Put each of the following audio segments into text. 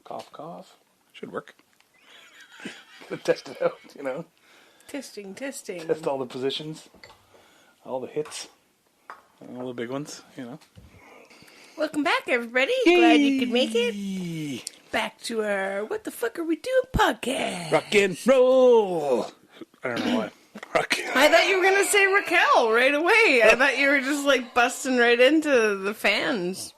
Cough, cough. Should work. Test it out, you know. Testing. Test all the positions, all the hits, all the big ones, you know. Welcome back, everybody. Glad you could make it. Back to our What the Fuck Are We Doing podcast. Rock and roll. I don't know why. I thought you were going to say Raquel right away. I thought you were just like busting right into the fans.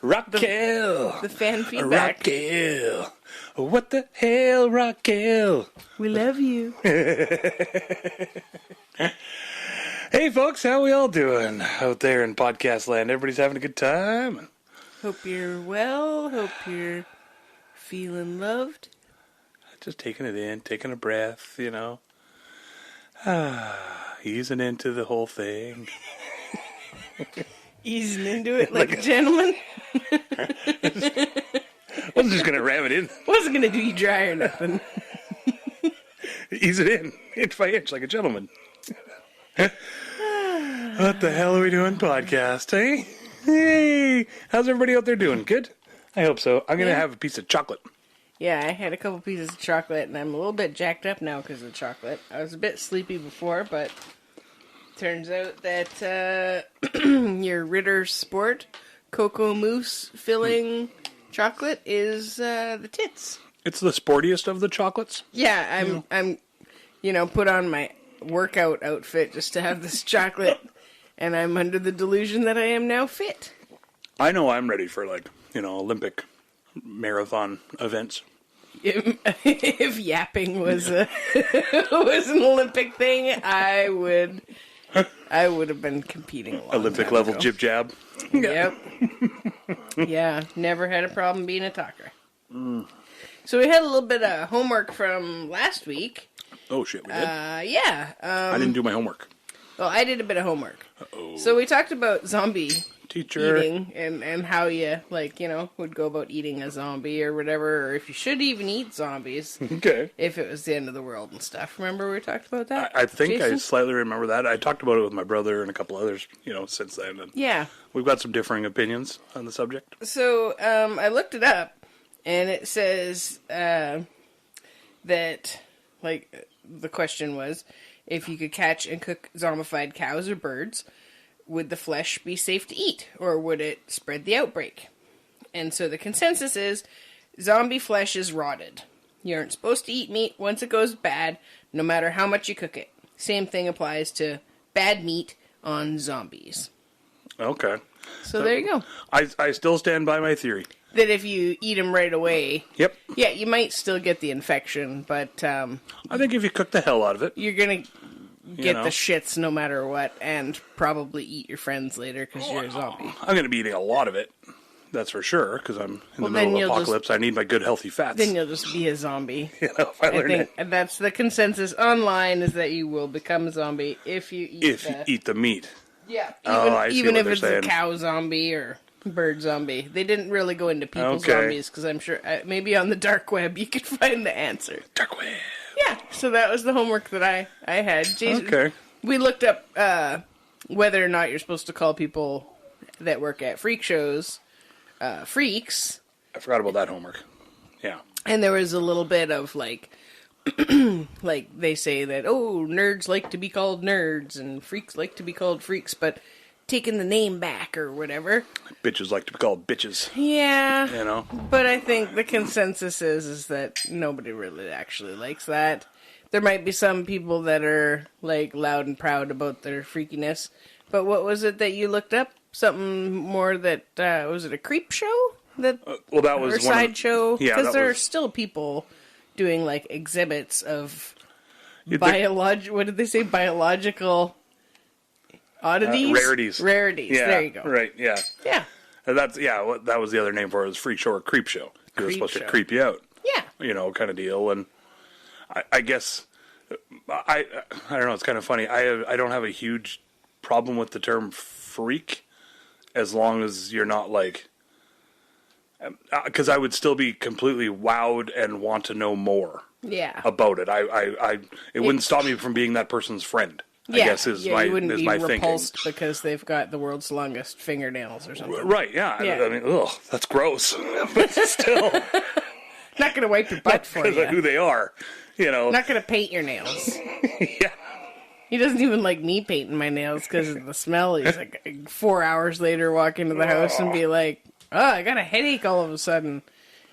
Raquel. The fan feedback. Raquel. What the hell, Raquel? We love you. Hey, folks, how we all doing out there in podcast land? Everybody's having a good time? Hope you're well. Hope you're feeling loved. Just taking it in, taking a breath, you know. Easing into the whole thing. Easing into it like a gentleman. Wasn't just going to ram it in. Wasn't going to do you dry or nothing. Ease it in, inch by inch, like a gentleman. What the hell are we doing podcast, eh? Hey, how's everybody out there doing? Good? I hope so. I'm going to have a piece of chocolate. Yeah, I had a couple pieces of chocolate, and I'm a little bit jacked up now because of chocolate. I was a bit sleepy before, but turns out that your Ritter Sport Cocoa Mousse filling chocolate is the tits. It's the sportiest of the chocolates? Yeah, I'm put on my workout outfit just to have this chocolate, and I'm under the delusion that I am now fit. I know I'm ready for, Olympic marathon events. If yapping was was an Olympic thing, I would have been competing a long Olympic level jib jab. Yep. Yeah, never had a problem being a talker. So we had a little bit of homework from last week. Oh shit, we did? Yeah. I didn't do my homework. Well, I did a bit of homework. Uh-oh. So we talked about zombie teacher eating and how you would go about eating a zombie or whatever, or if you should even eat zombies. Okay. If it was the end of the world and stuff. Remember we talked about that? I think Jason? I slightly remember that. I talked about it with my brother and a couple others, since then. And yeah. We've got some differing opinions on the subject. So I looked it up, and it says that, the question was, if you could catch and cook zombified cows or birds, would the flesh be safe to eat, or would it spread the outbreak? And so the consensus is, zombie flesh is rotted. You aren't supposed to eat meat once it goes bad, no matter how much you cook it. Same thing applies to bad meat on zombies. Okay. So there you go. I still stand by my theory. That if you eat them right away... Yep. Yeah, you might still get the infection, but... I think if you cook the hell out of it... You're going to get the shits no matter what, and probably eat your friends later because you're a zombie. I'm going to be eating a lot of it. That's for sure, because I'm in the middle of apocalypse. I need my good, healthy fats. Then you'll just be a zombie. If I learn it. And that's the consensus online, is that you will become a zombie if you eat the meat. Yeah, even if it's a cow zombie or bird zombie. They didn't really go into people zombies, because I'm sure maybe on the dark web you could find the answer. Dark web. Yeah, so that was the homework that I had. Jason, okay. We looked up whether or not you're supposed to call people that work at freak shows freaks. I forgot about that homework. Yeah. And there was a little bit of like they say that, nerds like to be called nerds and freaks like to be called freaks, but taking the name back or whatever. Bitches like to be called bitches. Yeah. But I think the consensus is that nobody really actually likes that. There might be some people that are loud and proud about their freakiness. But what was it that you looked up? Something more that, was it a creep show? That was or sideshow? Yeah, because there are still people doing exhibits of what did they say? Biological oddities? Rarities. Yeah, there you go. Right, yeah. Yeah. That was the other name for it, was freak show or creep show. It was supposed to creep you out. Yeah. Kind of deal. And I guess, I don't know, it's kind of funny. I don't have a huge problem with the term freak, as long as you're not because I would still be completely wowed and want to know more. Yeah. About it. It wouldn't stop me from being that person's friend. I guess is my you wouldn't is be my thinking. repulsed because they've got the world's longest fingernails or something. Right? Yeah. Yeah. I mean, ugh, that's gross. But still, Not gonna wipe your butt for because of who you. they are, you know. Not gonna paint your nails. Yeah. He doesn't even like me painting my nails because of the smell. He's like 4 hours later walk into the house and be like, "Oh, I got a headache all of a sudden."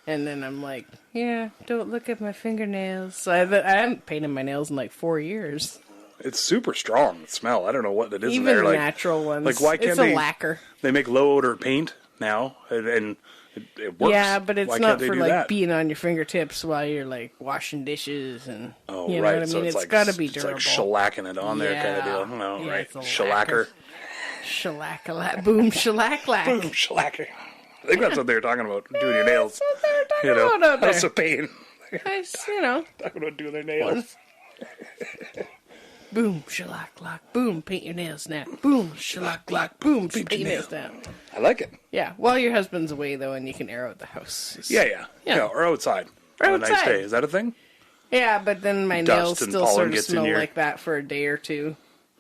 And then I'm like, "Yeah, don't look at my fingernails." So I haven't painted my nails in like 4 years. It's super strong, the smell. I don't know what it is Even in there. Like, natural ones. like why can't it's they? a lacquer. They make low odor paint now, and it works. Yeah, but it's Why not can't they for do like that? being on your fingertips while you're like washing dishes and Oh, you know right. what I mean. So it's like, got to be it's durable. like shellacking it on there kind of deal. No, Yeah, right. it's a Shellacker. Shellac-a-lac. Boom, shellac-lac. Boom, shellacker. I think that's what they were talking about, doing your nails. That's what they're talking You know, about out there. House of Pain. You know. Talking about doing their nails. Boom, shellac-lac. Boom, paint your nails now. Boom, shellac-lac. Boom, paint your nails now. I like it. Yeah, while your husband's away, though, and you can air out the house. Yeah. Or outside. Or On a nice outside. day. Is that a thing? Yeah, but then my Dust nails and still pollen sort of gets in smell your- like that for a day or two.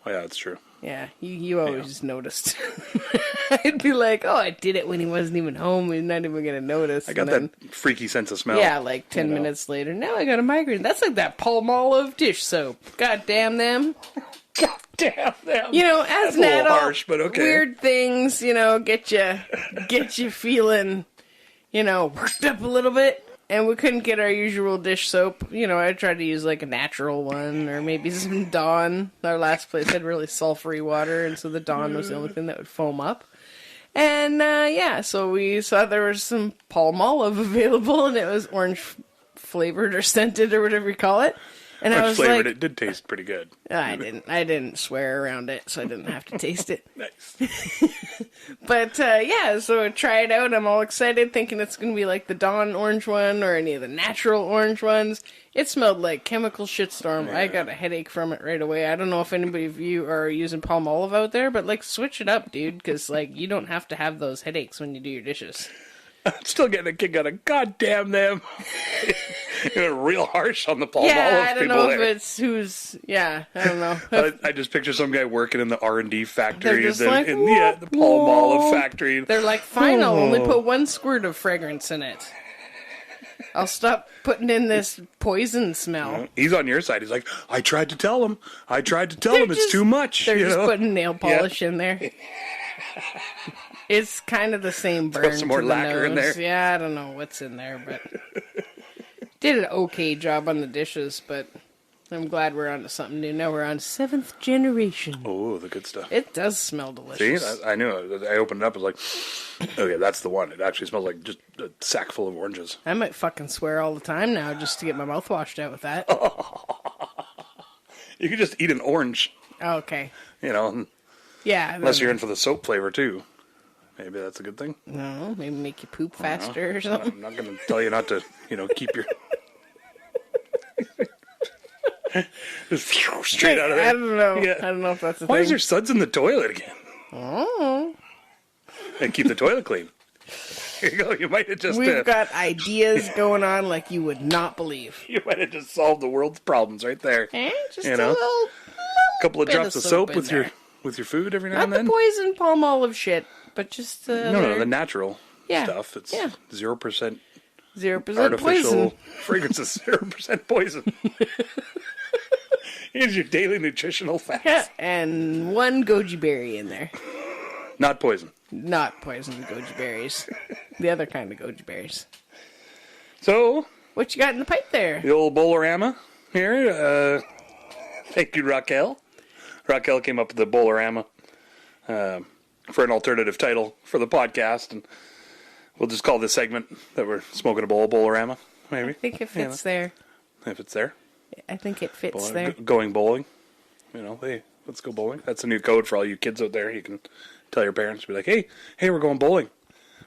Oh, yeah, that's true. Yeah, you always noticed. I'd be like, oh, I did it when he wasn't even home. He's not even going to notice. I got and that freaky sense of smell. yeah, like 10 you know. minutes later, now I got a migraine. That's like that Palmolive dish soap. God damn them. God damn them. You know, as That's an a little adult, harsh, but okay. weird things, you know, get you feeling, you know, worked up a little bit. And we couldn't get our usual dish soap. You know, I tried to use like a natural one or maybe some Dawn. Our last place had really sulfury water, and so the Dawn was the only thing that would foam up. And yeah, so we saw there was some Palmolive available, and it was orange flavored or scented or whatever you call it. And I Much was flavored. like, It did taste pretty good. I didn't swear around it, so I didn't have to taste it. Nice. But yeah, so I try it out. I'm all excited, thinking it's going to be like the Dawn orange one or any of the natural orange ones. It smelled like chemical shitstorm. Yeah. I got a headache from it right away. I don't know if anybody of you are using Palmolive out there, but like switch it up, dude, because like you don't have to have those headaches when you do your dishes. I'm still getting a kick out of God damn them. You're real harsh on the Palmolive Yeah, I don't people know there. if it's who's. Yeah, I don't know. I just picture some guy working in the R&D factory They're just and like, in the Palmolive factory. They're like, fine, I'll only put 1 squirt of fragrance in it. I'll stop putting in this poison smell. He's on your side. He's like, I tried to tell him. It's too much. They're you just know? putting nail polish in there. It's kind of the same burn. some more to the lacquer in nose. there. Yeah, I don't know what's in there, but did an okay job on the dishes. But I'm glad we're on to something new. Now we're on 7th generation. Oh, the good stuff. It does smell See, delicious. I knew it. I opened it up. I was like, okay, that's the one. It actually smells like just a sack full of oranges. I might fucking swear all the time now just to get my mouth washed out with that. You could just eat an orange, Okay. you know, Yeah. unless you're in for the soap flavor too. Maybe that's a good thing. No, maybe make you poop faster or something. I'm not going to tell you not to, keep your... just straight out of there. I don't know. Yeah. I don't know if that's a Why thing. is there suds in the toilet again? Oh. And keep the toilet clean. Here you go. You might have just We've got ideas going on like you would not believe. you might have just solved the world's problems right there. Just You a know? little Couple of bit drops of of soap soap in with there. your food every now not and the then. poison palm olive shit, but just No, the natural Yeah. stuff. It's Yeah. 0% 0% artificial poison. fragrances, 0% poison. Here's your daily nutritional facts. Yeah, and 1 goji berry in there. Not poison. Not poison goji berries. The other kind of goji berries. So, What you got in the pipe there? the old Bolorama here. Thank you, Raquel. Raquel came up with the Bolorama for an alternative title for the podcast, and we'll just call this segment that we're smoking a bowl of Bolorama, maybe. I think it fits there. If it's there. I think it fits Bowling- there. Going bowling. Hey, let's go bowling. That's a new code for all you kids out there. You can tell your parents, be like, hey, we're going bowling.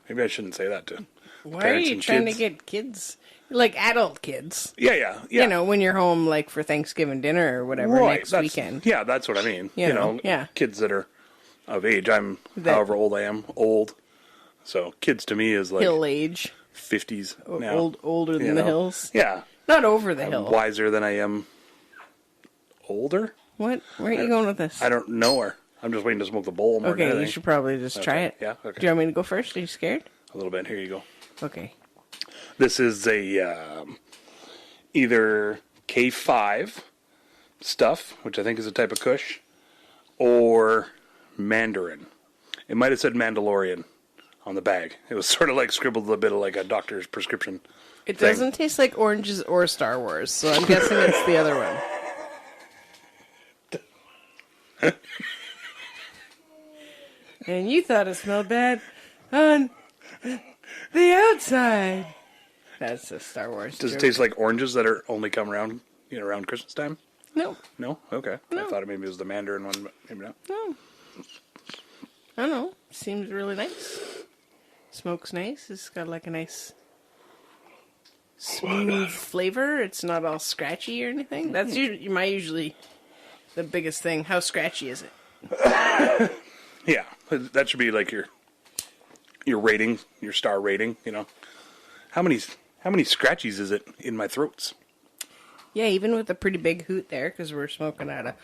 Maybe I shouldn't say that to Why are parents you and trying kids. to get kids? Like adult kids. Yeah. You know, when you're home, like for Thanksgiving dinner or whatever right. next that's, weekend. Yeah, that's what I mean. You know, yeah. Kids that are of age. I'm, That- however old I am, old. So kids to me is like Hill age. 50s now. Older you than the know? hills. Yeah. Not over the I'm hill. wiser than I am older. What? Where are you going with this? I don't know her. I'm just waiting to smoke the bowl more than Okay, you anything. should probably just try it. Yeah, okay. Do you want me to go first? Are you scared? A little bit. Here you go. Okay. This is a either K5 stuff, which I think is a type of Kush, or Mandarin. It might have said Mandalorian on the bag. It was sort of like scribbled a bit of like a doctor's prescription. It doesn't taste like oranges or Star Wars, so I'm guessing it's the other one. And you thought it smelled bad on the outside. That's a Star Wars Does joke. it taste like oranges that are only come around, around Christmas time? No. No? Okay. No. I thought maybe it was the Mandarin one, but maybe not. No. I don't know. Seems really nice. Smoke's nice. It's got like a nice smooth flavor. It's not all scratchy or anything. That's usually the biggest thing. How scratchy is it? Yeah. That should be like your rating, your star rating, How many scratchies is it in my throats? Yeah, even with a pretty big hoot there, because we're smoking out of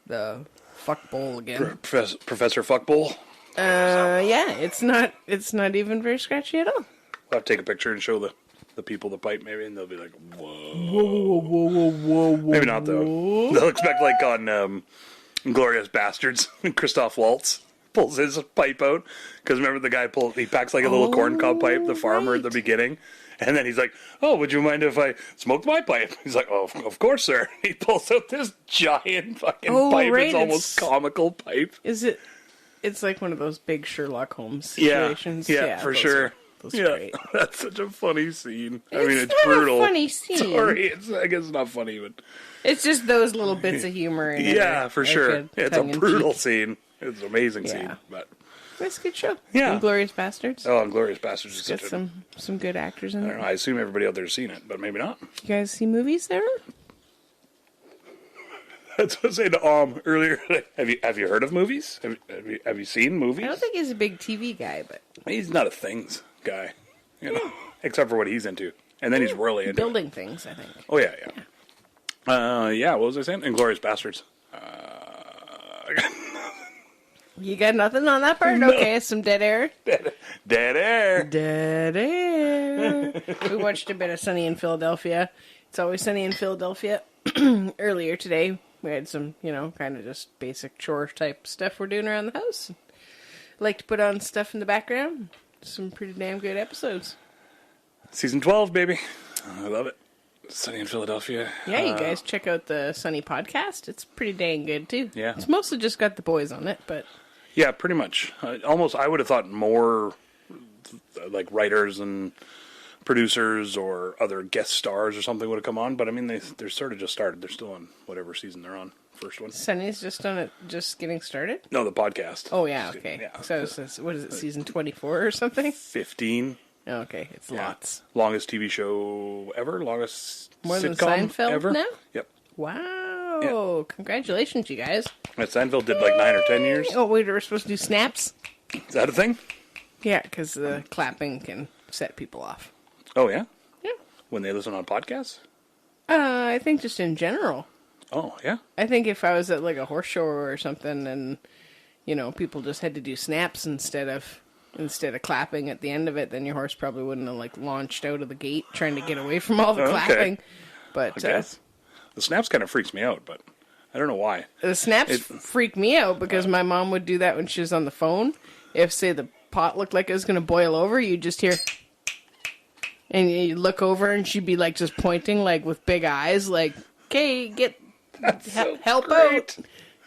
the fuck bowl again. Professor Fuckbowl? Yeah, it's not even very scratchy at all. I'll have to take a picture and show the people the pipe maybe, and they'll be like, whoa. Whoa. Maybe not, though. They'll expect like on Glorious Bastards, Christoph Waltz pulls his pipe out, because remember the guy he packs like a little corncob pipe, the farmer at the beginning, and then he's like, oh, would you mind if I smoked my pipe? He's like, oh, of course, sir. He pulls out this giant fucking pipe. Right. It's almost comical pipe. Is it? It's like one of those big Sherlock Holmes situations. Yeah, for sure. Those are great. That's such a funny scene. I It's mean, it's not brutal. a funny scene. Sorry, I guess it's not funny, but It's just those little bits of humor in it. yeah, for like sure. It's a tongue-in-cheek. brutal scene. It's an amazing Yeah. scene, but It's a good show. Yeah. Inglorious Bastards. oh, Glorious Bastards is Got such a. some good actors in I it. don't know. I assume everybody out there's seen it, but maybe not. You guys see movies there? That's what I was saying to earlier. Have you heard of movies? Have you seen movies? I don't think he's a big TV guy, but He's not a things guy, except for what he's into, and then he's really into it. building things, I think. Oh yeah. Yeah. What was I saying? Inglorious Bastards. You got nothing on that part? Okay, some dead air. Dead air. Dead air. We watched a bit of Sunny in Philadelphia. It's Always Sunny in Philadelphia. Earlier today, we had some, kind of just basic chore type stuff we're doing around the house. Like to put on stuff in the background. Some pretty damn good episodes. Season 12, baby. I love it. Sunny in Philadelphia. Yeah, you guys check out the Sunny podcast. It's pretty dang good too. Yeah. It's mostly just got the boys on it, but Yeah, pretty much. I would have thought more like writers and producers or other guest stars or something would have come on, but I mean they're sort of just started. They're still on whatever season they're on. First one. Sunny's just on it, just getting started. No, the podcast. Oh yeah, okay. Yeah. So what is it, season 24 or something? 15. Oh, okay, it's lots. Longest TV show ever. Longest More than sitcom Seinfeld ever. now? Yep. Wow! Congratulations, you guys. Seinfeld did like 9 or 10 years. Oh wait, we're supposed to do snaps. Is that a thing? Yeah, because the clapping can set people off. Oh yeah. Yeah. When they listen on podcasts. I think just in general. Oh yeah. I think if I was at like a horse show or something, and people just had to do snaps instead of clapping at the end of it, then your horse probably wouldn't have like launched out of the gate trying to get away from all the Okay. clapping. But I guess. The snaps kind of freaks me out, but I don't know why. the snaps freak me out because my mom would do that when she was on the phone. If say the pot looked like it was going to boil over, you just hear, and you look over and she'd be like just pointing like with big eyes, like, "Okay, help great.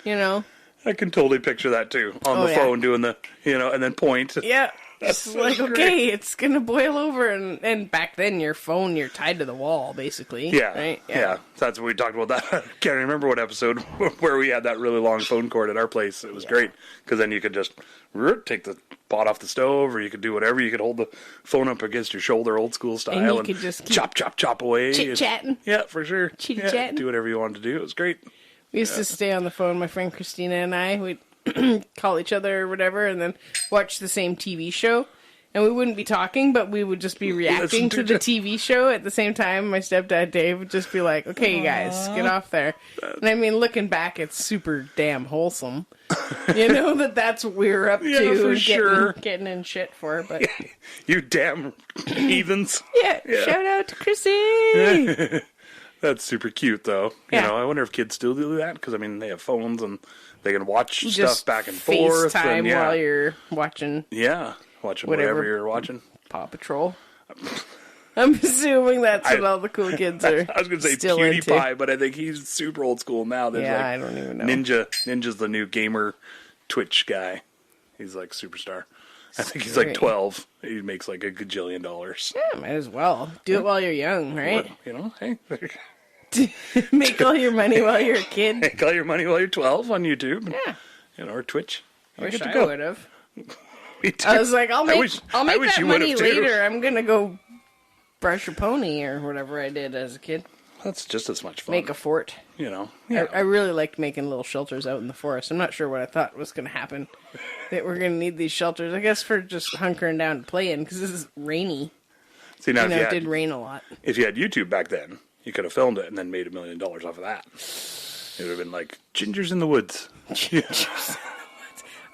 out." I can totally picture that too on Oh, the yeah. phone doing the and then point. Yeah. That's It's so like, great. okay, it's gonna boil over, and back then your phone, you're tied to the wall, basically. Yeah, Right? yeah. That's what we talked about. That I can't remember what episode where we had that really long phone cord at our place. It was great because then you could just take the pot off the stove, or you could do whatever. You could hold the phone up against your shoulder, old school style, And you could just keep chop away, chit-chatting. Yeah, for sure. Chitty-chatting. Do whatever you wanted to do. It was great. We used to stay on the phone, my friend Christina and I. We'd call each other or whatever, and then watch the same TV show. And we wouldn't be talking, but we would just be reacting to the TV show at the same time. My stepdad, Dave, would just be like, okay, you guys, get off there. And I mean, looking back, it's super damn wholesome. You know, that's what we were up to. For and sure. Getting in shit for, but... You damn heathens. Yeah, shout out to Chrissy! That's super cute, though. You know, I wonder if kids still do that, because, I mean, they have phones, and they can watch stuff back and forth. FaceTime while you're watching... Yeah. Watching whatever you're watching. Paw Patrol. I'm assuming that's what all the cool kids are. I was going to say still PewDiePie, into. But I think he's super old school now. There's I don't even know. Ninja's the new gamer Twitch guy. He's like superstar. I think he's like 12. He makes like a gajillion dollars. Yeah, might as well. Do it while you're young, right? What, you know, hey. Make all your money while you're a kid. Make all your money while you're 12 on YouTube. Yeah. You know, or Twitch. I wish I would have. Me too. I was like, I'll make that you money would've, too. later. I'm going to go brush a pony or whatever I did as a kid. That's just as much fun. Make a fort. You know. Yeah. I really liked making little shelters out in the forest. I'm not sure what I thought was going to happen. That we're going to need these shelters. I guess for just hunkering down and playing because this is rainy. See, now it did rain a lot. If you had YouTube back then, you could have filmed it and then made $1 million off of that. It would have been like Gingers in the Woods.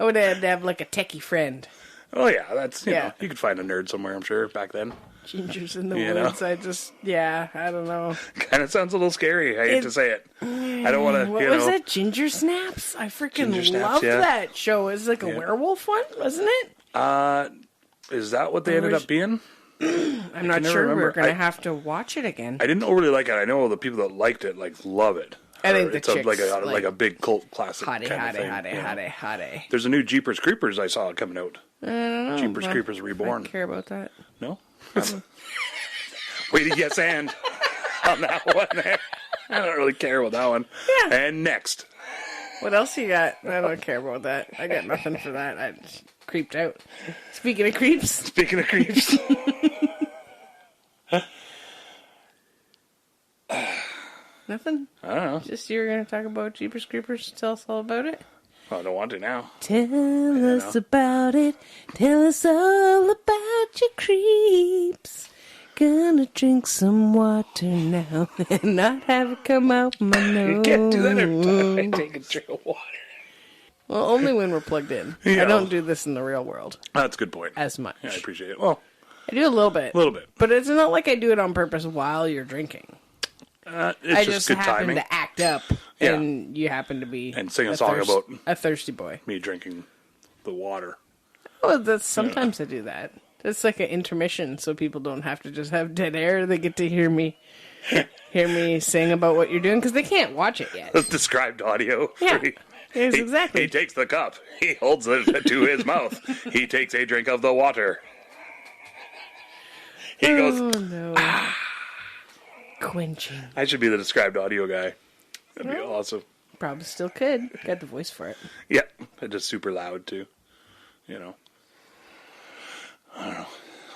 I would have had to have like a techie friend. Oh yeah, that's you know, you could find a nerd somewhere, I'm sure, back then. Gingers in the woods. Know? I don't know. Kind of sounds a little scary. I hate to say it. I don't want to. What was that? Ginger Snaps? I freaking loved that show. It was like a werewolf one, wasn't it? Is that what they ended up being? I'm not sure. We're gonna have to watch it again. I didn't overly like it. I know the people that liked it love it. I think it's like a big cult classic. Hottie. There's a new Jeepers Creepers I saw coming out. I don't know. Jeepers Creepers Reborn. I don't care about that. No? Wait, yes, and on that one there. I don't really care about that one. Yeah. And next. What else you got? I don't care about that. I got nothing for that. I just creeped out. Speaking of creeps. Nothing? I don't know. Just you were going to talk about Jeepers Creepers? Tell us all about it? Well, I don't want to now. Tell us about it. Tell us all about your creeps. Gonna drink some water now and not have it come out my nose. You can't do that every time I take a drink of water. Well, only when we're plugged in. Yeah. I don't do this in the real world. That's a good point. As much. Yeah, I appreciate it. Well, I do a little bit. But it's not like I do it on purpose while you're drinking. It's I just good happen timing. to act up, and you happen to be and sing a song about a thirsty boy. Me drinking the water. Oh, sometimes I do that. That's like an intermission, so people don't have to just have dead air. They get to hear me sing about what you're doing because they can't watch it yet. That's described audio. Yeah, exactly. He takes the cup. He holds it to his mouth. He takes a drink of the water. He goes. Oh no. Quenching. I should be the described audio guy. That'd be awesome. Probably still could. Got the voice for it. Yeah, just super loud too. You know. I don't know.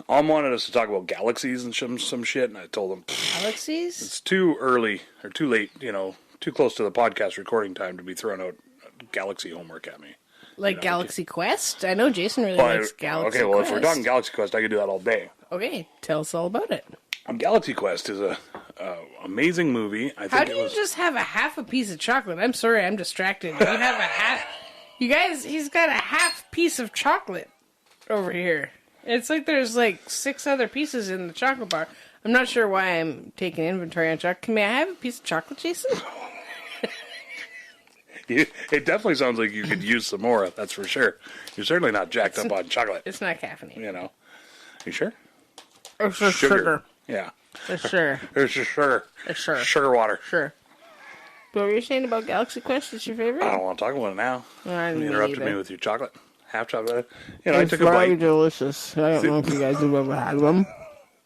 Alm wanted us to talk about galaxies and some shit, and I told him galaxies. It's too early or too late. You know, too close to the podcast recording time to be throwing out galaxy homework at me. Like Galaxy Quest? I know Jason really likes Galaxy Quest. Okay, well, if we're talking Galaxy Quest, I could do that all day. Okay, tell us all about it. Galaxy Quest is a amazing movie. I think How do you just have a half a piece of chocolate? I'm sorry, I'm distracted. You have a half... You guys, he's got a half piece of chocolate over here. It's like there's like 6 other pieces in the chocolate bar. I'm not sure why I'm taking inventory on chocolate. May I have a piece of chocolate, Jason? It definitely sounds like you could use some more, that's for sure. You're certainly not jacked up on chocolate. It's not caffeinated. You know. You sure? It's just sugar. Yeah. It's sugar. It's just sugar. It's sugar. Sugar water. Sure. What were you saying about Galaxy Quest? Is your favorite? I don't want to talk about it now. You interrupted me with your chocolate. Half chocolate. You know, it's I took a bite. It's very delicious. I don't know if you guys have ever had them.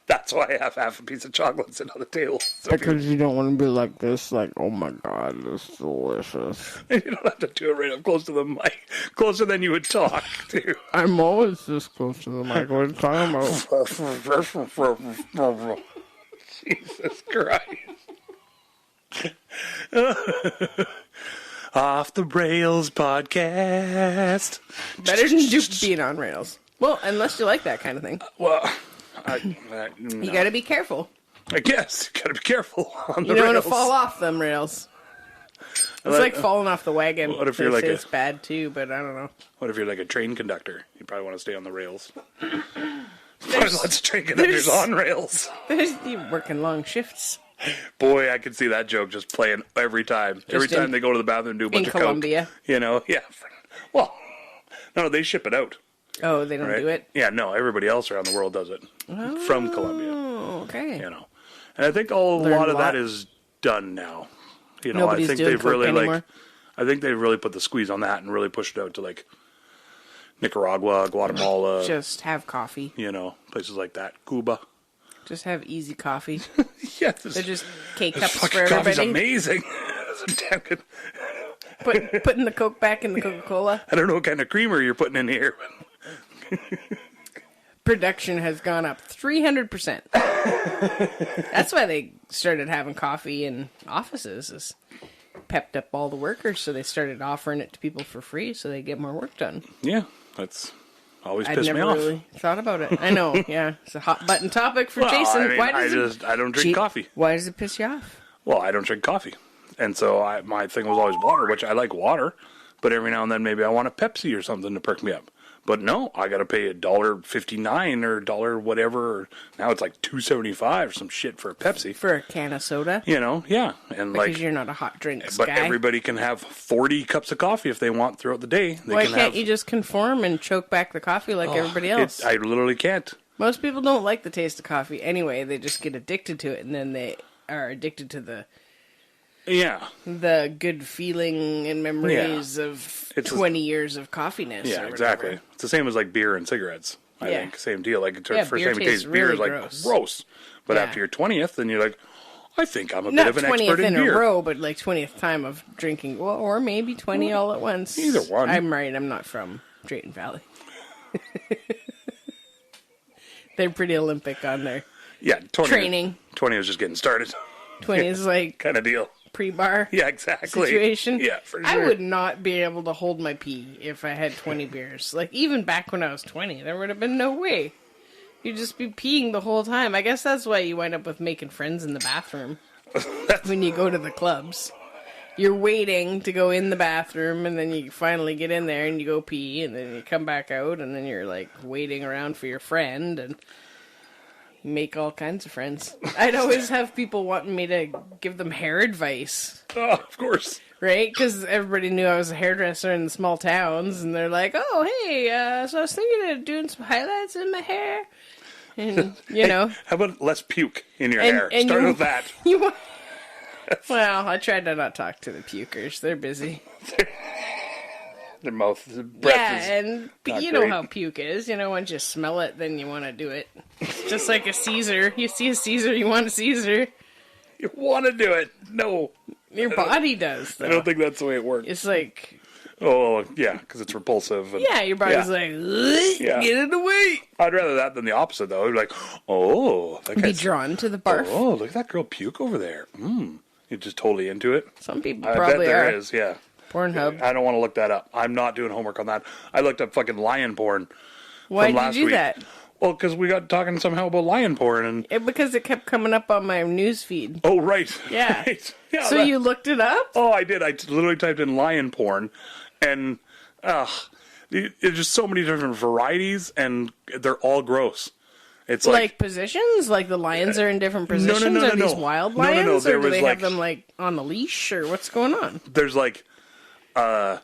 That's why I have half a piece of chocolate sitting on the table. So because you don't want to be like this, like, oh my god, this is delicious. You don't have to do it right up close to the mic. Closer than you would talk, too. I'm always this close to the mic. What are you talking about? Jesus Christ. Off the Rails podcast. Better than being on rails. Well, unless you like that kind of thing. Well, You no. got to be careful. I guess you got to be careful on the You don't rails. want to fall off them rails. It's like falling off the wagon. What if you're They like say a- it's bad too, but I don't know. What if you're like a train conductor? You probably want to stay on the rails. There's lots of train conductors there's- on rails. You're working long shifts Boy, I could see that joke just playing every time. Every time they go to the bathroom and do a bunch in of coke. Colombia. You know, yeah. Well, no, they ship it out. Oh, they don't Right? do it? Yeah, no, everybody else around the world does it from Colombia. Oh, okay. You know, and I think a lot of that is done now. You know, Nobody's I think doing they've coke really anymore? I think they've really put the squeeze on that and really pushed it out to like Nicaragua, Guatemala. Just have coffee. You know, places like that, Cuba. Just have easy coffee. Yeah, They're just K-cups this for fucking coffee's everybody. amazing. It's damn good. Putting the Coke back in the Coca-Cola. I don't know what kind of creamer you're putting in here. Production has gone up 300%. That's why they started having coffee in offices. Is pepped up all the workers, so they started offering it to people for free, so they get more work done. Yeah, that's always I'd pissed me never off. really thought about it. I know, yeah, it's a hot button topic for Well, Jason. I mean, Why does I don't drink coffee. Why does it piss you off? Well, I don't drink coffee. And so my thing was always water, which I like water, but every now and then maybe I want a Pepsi or something to perk me up. But no, I got to pay $1.59 or $1 whatever. Or now it's like $2.75 or some shit for a Pepsi. For a can of soda? You know, yeah. And Because you're not a hot drinks but guy. everybody can have 40 cups of coffee if they want throughout the day. They Why can can't you just conform and choke back the coffee like everybody else? I literally can't. Most people don't like the taste of coffee anyway. They just get addicted to it, and then they are addicted to the good feeling and memories of It's 20 years of coffeeness. Yeah, or exactly. whatever. It's the same as like beer and cigarettes. I Yeah. think same deal. Like Yeah, first beer time you taste tastes beer is really like gross. gross, but Yeah. after your 20th, then you're like, I think I'm a bit Not of an 20th expert in in beer. a row, but like 20th time of drinking. Well, or maybe 20 all at once. Either one. I'm right. I'm not from Drayton Valley. They're pretty Olympic on their Yeah, 20, training. 20 was just getting started, 20 is like kind of deal. pre-bar. Yeah, exactly. Situation. Yeah, for sure. I would not be able to hold my pee if I had 20 beers. Like, even back when I was 20, there would have been no way. You'd just be peeing the whole time. I guess that's why you wind up with making friends in the bathroom when you go to the clubs. You're waiting to go in the bathroom, and then you finally get in there, and you go pee, and then you come back out, and then you're, like, waiting around for your friend, and you make all kinds of friends. I'd always have people wanting me to give them hair advice. Oh, of course. Right? Because everybody knew I was a hairdresser in the small towns, and they're like, oh, hey, so I was thinking of doing some highlights in my hair. And, you know. How about less puke in your And- hair? and Start you- with that. You want... Well, I tried to not talk to the pukers. They're busy. Their mouth, their breath Yeah, is and not you know great. how puke is. You know, once you smell it, then you want to do it. It's just like a Caesar. You see a Caesar, you want a Caesar. You want to do it. No. Your body does, though. I don't think that's the way it works. It's like... Oh, yeah, because it's repulsive. And, Yeah, your body's Yeah. like, "Ugh, Yeah. get it away. I'd rather that than the opposite, though. Like, oh, that Be guy's... drawn to the barf. Oh, look at that girl puke over there. You're just totally into it. Some people I bet probably there are. is, yeah. Pornhub. I don't want to look that up. I'm not doing homework on that. I looked up fucking lion porn. Why from did last you do week. that? Well, because we got talking somehow about lion porn, and Because it kept coming up on my news feed. oh, right, Yeah. right. Yeah, So that- you looked it up? Oh, I did. Literally typed in lion porn, and there's just so many different varieties, and they're all gross. It's Like positions? Like the lions are in different positions? no, Are these no. wild No, no, no, lions? there Or do was, they like- have them like on the leash? Or what's going on? there's like a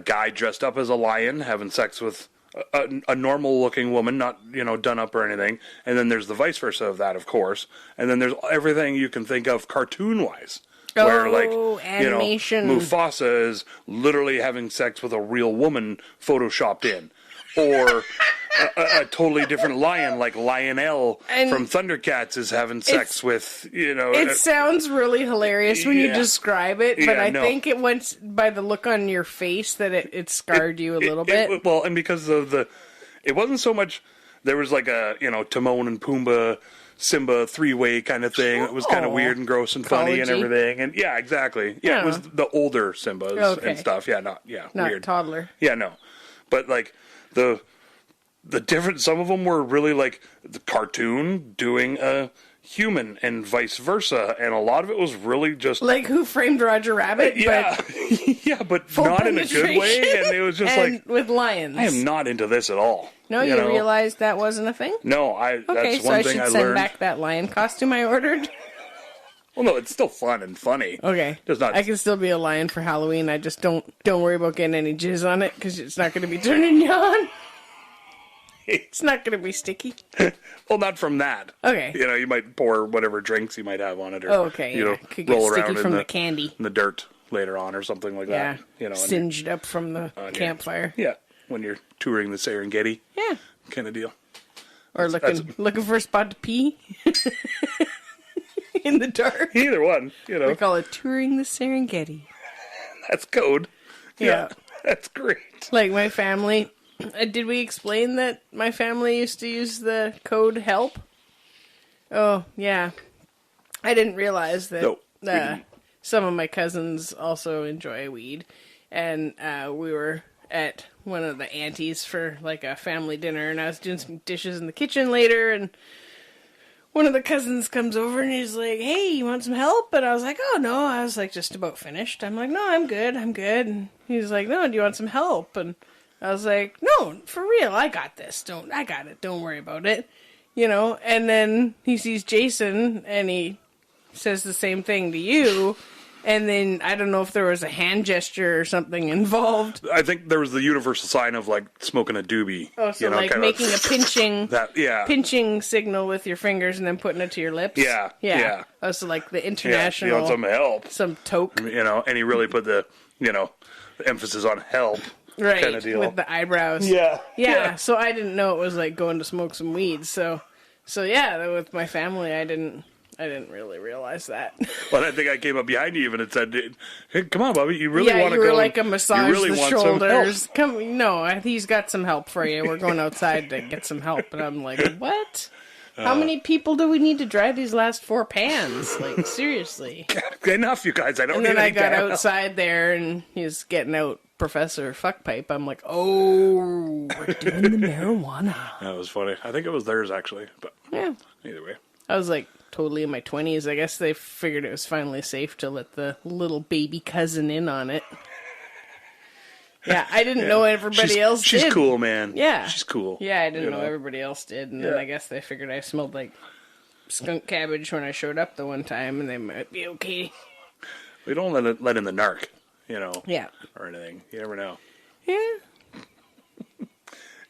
guy dressed up as a lion having sex with a normal looking woman, not done up or anything, and then there's the vice versa of that, of course, and then there's everything you can think of cartoon wise. Where, Oh, animation. Mufasa is literally having sex with a real woman photoshopped in. Or a totally different lion, like Lionel And from Thundercats, is having sex with, It sounds really hilarious when you Yeah. describe it, but Yeah, I no. think it went by the look on your face that it scarred you a little bit. Well, and because of it wasn't so much, there was like a, Timon and Pumbaa, Simba three-way kind of thing. It was kind of Aw. weird and gross and funny and Ecology. everything. And yeah, exactly. Yeah, Yeah. it was the older Simbas Okay. and stuff. Yeah, Not weird. toddler. Yeah, no. But like the some of them were really like the cartoon doing a human and vice versa, and a lot of it was really just like Who Framed Roger Rabbit. Yeah, but yeah, but not in a good way. And it was just like with lions. I am not into this at all. No, you realized that wasn't a thing? No, Okay, that's so one I thing should I send learned. back that lion costume I ordered. Well, no, it's still fun and funny. Okay, Just not. I can still be a lion for Halloween. I just don't worry about getting any jizz on it because it's not going to be turning you on. It's not going to be sticky. Well, not from that. Okay. You might pour whatever drinks you might have on it, or Okay, yeah. Could get roll sticky around from in the candy. in the dirt later on, or something like Yeah, that. singed up from the campfire. Yeah, when you're touring the Serengeti. Yeah, Kind of deal. or looking for a spot to pee in the dark. Either one, We call it touring the Serengeti. that's code. Yeah. That's great. Like my family. Did we explain that my family used to use the code HELP? Oh, yeah. I didn't realize that No, we didn't. some of my cousins also enjoy weed. And we were at one of the aunties for like a family dinner, and I was doing some dishes in the kitchen later, and one of the cousins comes over and he's like, "Hey, you want some help?" And I was like, "Oh, no." I was like, just about finished. I'm like, "No, I'm good. And he's like, "No, do you want some help?" And I was like, "No, for real. I got this. I got it. Don't worry about it." And then he sees Jason and he says the same thing to you. And then I don't know if there was a hand gesture or something involved. I think there was the universal sign of like smoking a doobie. Oh, so like making a pinching signal with your fingers and then putting it to your lips. Yeah. Oh, so like the international. You want some help? Some toke. And he really put the emphasis on help. Right, kind of deal. with the eyebrows. Yeah. So I didn't know it was like going to smoke some weed. So yeah, with my family, I didn't really realize that. Well, I think I came up behind you even and said, "Hey, come on, Bobby, you really want to go?" Yeah, you were like a massage really the shoulders. Come, no, he's got some help for you. We're going outside to get some help, and I'm like, what? How many people do we need to drive these last 4 pans? Like, seriously. Enough, you guys. I don't. And then I got outside there, and he's getting out Professor Fuckpipe. I'm like, oh, we're doing the marijuana. That was funny. I think it was theirs actually, but yeah. Either way, I was like totally in my 20s. I guess they figured it was finally safe to let the little baby cousin in on it. Yeah, I didn't know everybody else did. She's cool, man. Yeah. She's cool. Yeah, I didn't know everybody else did. And then I guess they figured I smelled like skunk cabbage when I showed up the one time, and they might be okay. We don't let in the narc, Yeah. or anything. You never know. Yeah.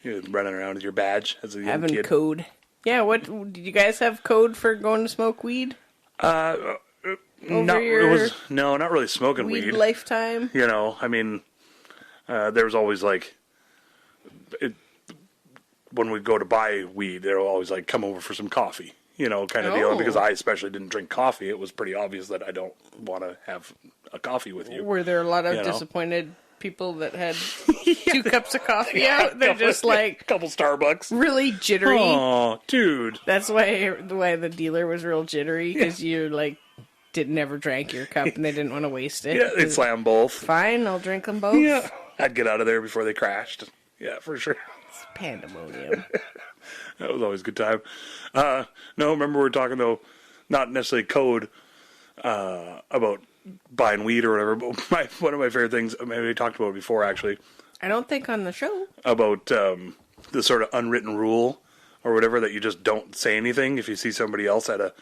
You're running around with your badge as a young Having kid. code. Yeah, what did you guys have code for going to smoke weed? Not really smoking weed lifetime. I mean, there was always like, when we go to buy weed, they'll always like come over for some coffee, kind of deal. And because I especially didn't drink coffee, it was pretty obvious that I don't want to have a coffee with you. Were there a lot of disappointed people that had 2 cups of coffee out? They're just like a couple Starbucks, really jittery. Oh, dude, that's why the dealer was real jittery, because you like never drank your cup and they didn't want to waste it. Yeah, they'd slam both. Fine, I'll drink them both. Yeah, I'd get out of there before they crashed. Yeah, for sure. It's pandemonium. That was always a good time. No, remember we were talking though, not necessarily code about buying weed or whatever, but one of my favorite things, maybe we talked about it before actually. I don't think on the show. About the sort of unwritten rule or whatever that you just don't say anything if you see somebody else at a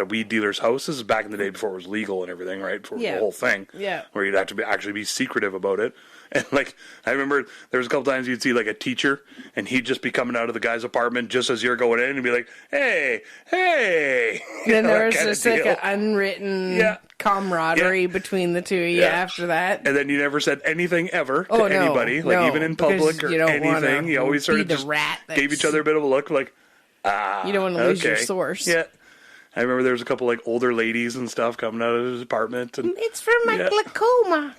weed dealer's house. This is back in the day before it was legal and everything, right? Before the whole thing. Yeah. Where you'd have to actually be secretive about it. And like, I remember there was a couple times you'd see like a teacher and he'd just be coming out of the guy's apartment just as you're going in and be like, hey. And then there was just like an unwritten camaraderie between the two of you after that. And then you never said anything ever to anybody, even in public or anything. You always sort of just gave each other a bit of a look like, you don't want to lose your source. Yeah. I remember there was a couple like older ladies and stuff coming out of his apartment. And it's for my glaucoma.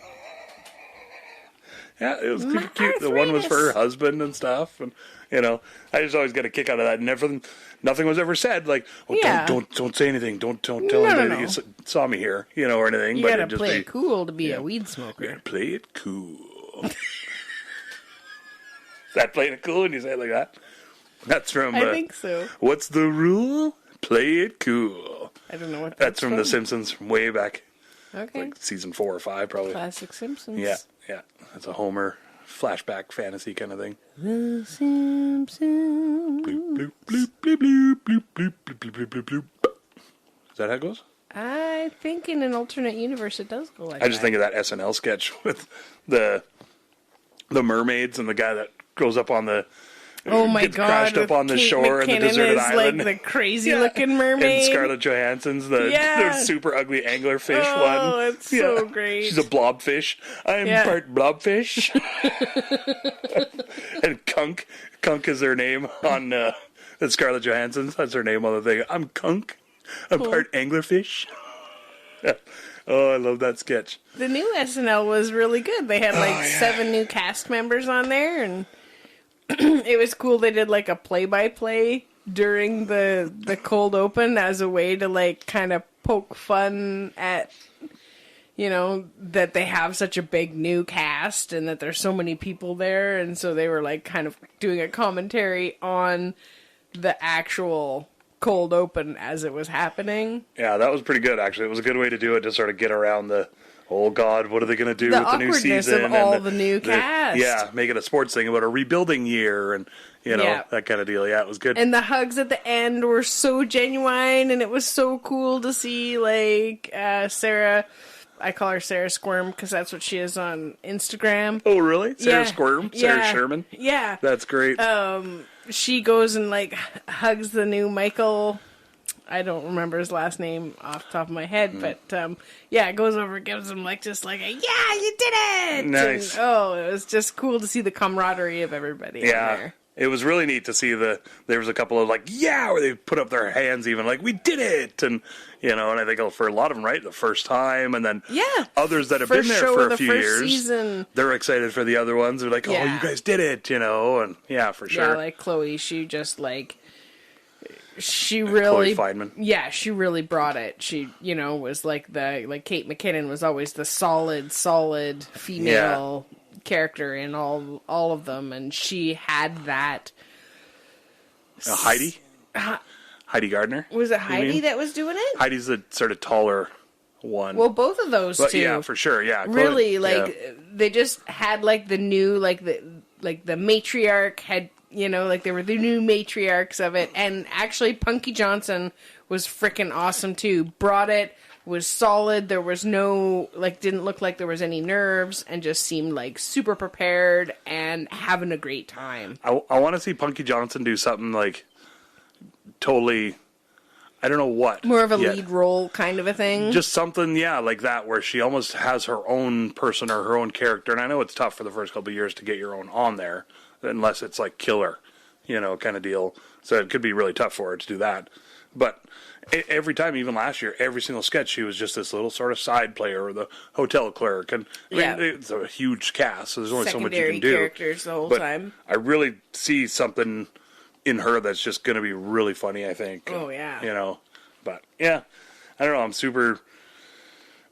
Yeah, it was cute. The one was for her husband and stuff, and I just always get a kick out of that. Nothing was ever said like, don't say anything, don't tell anybody you saw me here, or anything. You but gotta play it cool to be a weed smoker. You gotta play it cool. Is that playing it cool when you say it like that? That's from... I think so. What's the rule? Play it cool. I don't know what that's from. The Simpsons from way back. Okay. Like season 4 or 5, probably. Classic Simpsons. Yeah. That's a Homer flashback fantasy kind of thing. The Simpsons. Bloop, bloop, bloop, bloop, bloop, bloop, bloop, bloop, bloop, bloop, bloop. Is that how it goes? I think in an alternate universe it does go like that. I just think of that SNL sketch with the mermaids and the guy that goes up on the... Oh my gets God! crashed up on the Kate shore in the deserted island. Like the crazy-looking mermaid. And Scarlett Johansson's the super ugly anglerfish one. Oh, it's so great. She's a blobfish. I'm part blobfish. And Kunk is her name on that's Scarlett Johansson's. That's her name on the thing. I'm Kunk. I'm part anglerfish. Oh, I love that sketch. The new SNL was really good. They had 7 new cast members on there, and it was cool. They did like a play-by-play during the cold open as a way to kind of poke fun at, that they have such a big new cast and that there's so many people there. And so they were kind of doing a commentary on the actual cold open as it was happening. Yeah, that was pretty good, actually. It was a good way to do it, to sort of get around the... Oh God, what are they going to do with the new season? Of all the new cast. Yeah, make it a sports thing about a rebuilding year and, that kind of deal. Yeah, it was good. And the hugs at the end were so genuine, and it was so cool to see, Sarah... I call her Sarah Squirm because that's what she is on Instagram. Oh, really? Sarah Squirm? Sarah Sherman? Yeah. That's great. She goes and, hugs the new Michael... I don't remember his last name off the top of my head, but goes over and gives him just a you did it! Nice. And, it was just cool to see the camaraderie of everybody in there. It was really neat to see there was a couple of where they put up their hands even we did it! And, and I think for a lot of them, right, the first time, and then others that have been there for a few years, season. They're excited for the other ones. They're like, oh, you guys did it, and for sure. Yeah, Chloe, she just she really, Chloe Feynman. Yeah, she really brought it. She, was Kate McKinnon was always the solid female character in all of them, and she had that. Heidi? Heidi Gardner? Was it Heidi that was doing it? Heidi's the sort of taller one. Well, both of those two. Yeah, for sure. Yeah, really, they just had the new the matriarch had. They were the new matriarchs of it. And actually, Punky Johnson was freaking awesome, too. Brought it, was solid. There was no, didn't look like there was any nerves, and just seemed, super prepared and having a great time. I want to see Punky Johnson do something, totally, I don't know what. More of a lead role kind of a thing? Just something, like that, where she almost has her own person or her own character. And I know it's tough for the first couple of years to get your own on there. Unless it's killer, kind of deal. So it could be really tough for her to do that. But every time, even last year, every single sketch, she was just this little sort of side player or the hotel clerk. And it's a huge cast, so there's only so much you can do. Characters the whole time. I really see something in her that's just going to be really funny, I think. Oh, yeah. But yeah, I don't know. I'm super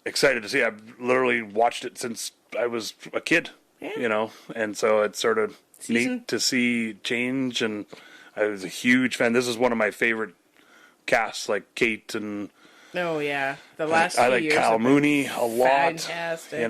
excited to see. I've literally watched it since I was a kid, and so it's sort of neat to see change, and I was a huge fan. This is one of my favorite casts, Kate and... Oh, yeah. The last I few like years Kyle Mooney a lot. Fantastic. I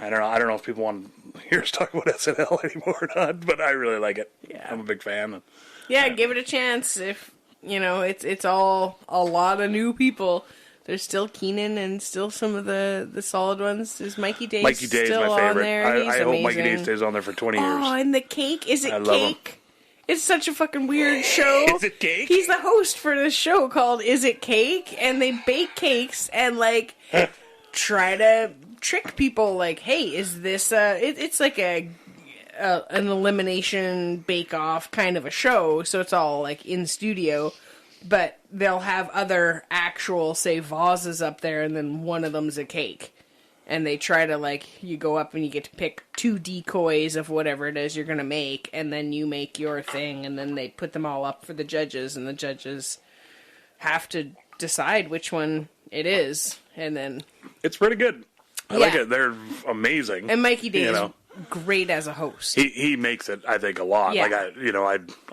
don't know if people want to hear us talk about SNL anymore or not, but I really like it. Yeah. I'm a big fan. Yeah, give it a chance. If, it's all a lot of new people. There's still Keenan and still some of the solid ones. There's Mikey Day. Mikey Day is my favorite. I hope Mikey Day stays on there for 20 years. Oh, and the cake. Is it Cake? It's such a fucking weird show. Is it Cake? He's the host for this show called Is It Cake? And they bake cakes and try to trick people. Hey, is this it's an elimination bake-off kind of a show. So it's all in studio. But they'll have other actual, say, vases up there, and then one of them's a cake. And they try to, you go up and you get to pick 2 decoys of whatever it is you're going to make, and then you make your thing, and then they put them all up for the judges, and the judges have to decide which one it is, and then... It's pretty good. I like it. They're amazing. And Mikey Day is great as a host. He makes it, I think, a lot. Yeah.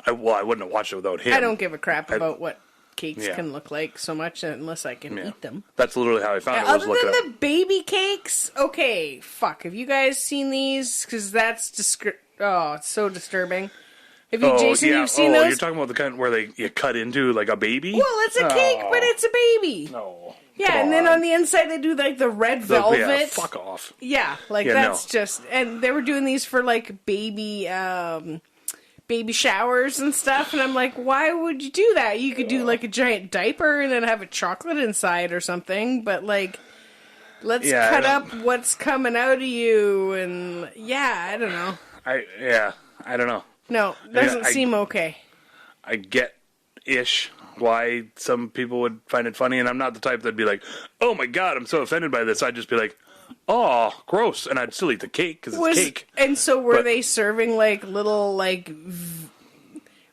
I wouldn't have watched it without him. I don't give a crap about what cakes can look like so much unless I can eat them. That's literally how I found it. Other than the baby cakes, okay, fuck. Have you guys seen these? Because that's it's so disturbing. Have you, Jason, you've seen those? You're talking about the kind where you cut into like a baby? Well, it's a cake, but it's a baby. No. Yeah, and then on the inside they do like the red velvet. Yeah, fuck off. Yeah, that's just, and they were doing these for like baby showers and stuff, and I'm like, why would you do that? You could do like a giant diaper and then have a chocolate inside or something, but like, let's cut up what's coming out of you, and I don't know. I don't know. No, doesn't seem okay. I get-ish why some people would find it funny, and I'm not the type that'd be like, oh my god, I'm so offended by this. I'd just be like, oh, gross, and I'd still eat the cake because it's cake. And so were they serving like little like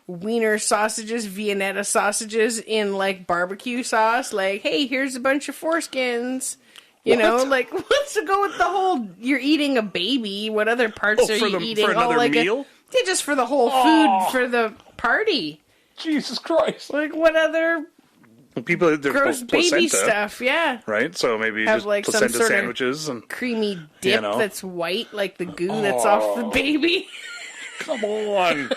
wiener sausages, Viennetta sausages in like barbecue sauce? Like, hey, here's a bunch of foreskins. You know, like, what's to go with the whole, you're eating a baby, what other parts are you eating? For another meal? Just for the whole food for the party. Jesus Christ. Like, what other people gross baby stuff, right? So maybe have just like placenta some sort sandwiches and creamy dip that's white, like the goo that's off the baby. Come on.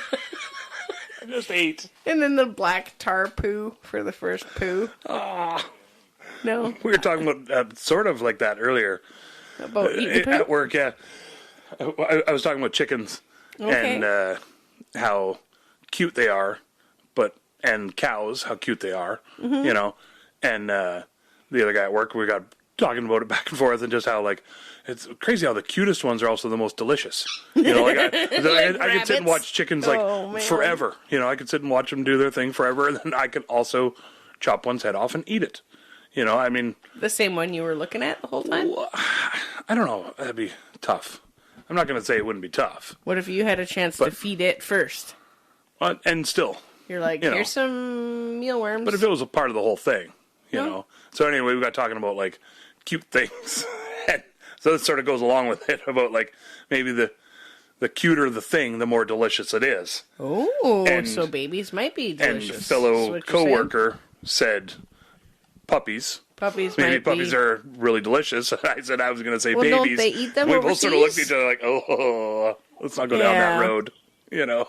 I just ate. And then the black tar poo for the first poo. No. We were talking about sort of like that earlier. About eating poo? At work, yeah. I was talking about chickens and how cute they are, and cows, how cute they are, you know. And the other guy at work, we got talking about it back and forth, and just how, like, it's crazy how the cutest ones are also the most delicious. You know, like, I could sit and watch chickens, like, forever. You know, I could sit and watch them do their thing forever, and then I could also chop one's head off and eat it. You know, I mean... The same one you were looking at the whole time? I don't know. That'd be tough. I'm not going to say it wouldn't be tough. What if you had a chance to feed it first? And still... You're like, here's some mealworms. But if it was a part of the whole thing, you know. So anyway, we got talking about, like, cute things. And so it sort of goes along with it about, like, maybe the cuter the thing, the more delicious it is. Oh, so babies might be delicious. And fellow coworker said puppies. Maybe puppies are really delicious. I said I was going to say babies. Don't they eat them We overseas? both sort of looked at each other like, oh, let's not go down that road, you know.